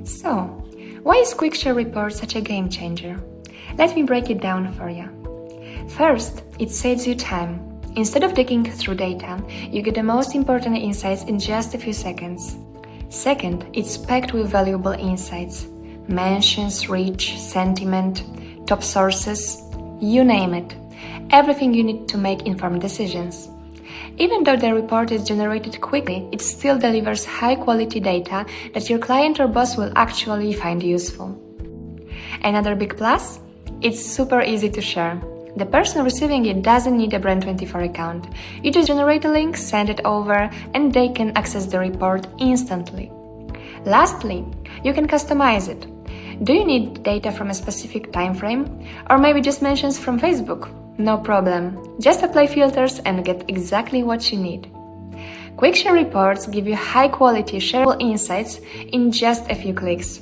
So, why is QuickShare Reports such a game changer? Let me break it down for you. First, it saves you time. Instead of digging through data, you get the most important insights in just a few seconds. Second, it's packed with valuable insights. Mentions, reach, sentiment, top sources, you name it. Everything you need to make informed decisions. Even though the report is generated quickly, it still delivers high-quality data that your client or boss will actually find useful. Another big plus? It's super easy to share. The person receiving it doesn't need a Brand24 account. You just generate a link, send it over, and they can access the report instantly. Lastly, you can customize it. Do you need data from a specific time frame? Or maybe just mentions from Facebook? No problem. Just apply filters and get exactly what you need. QuickShare Reports give you high-quality, shareable insights in just a few clicks.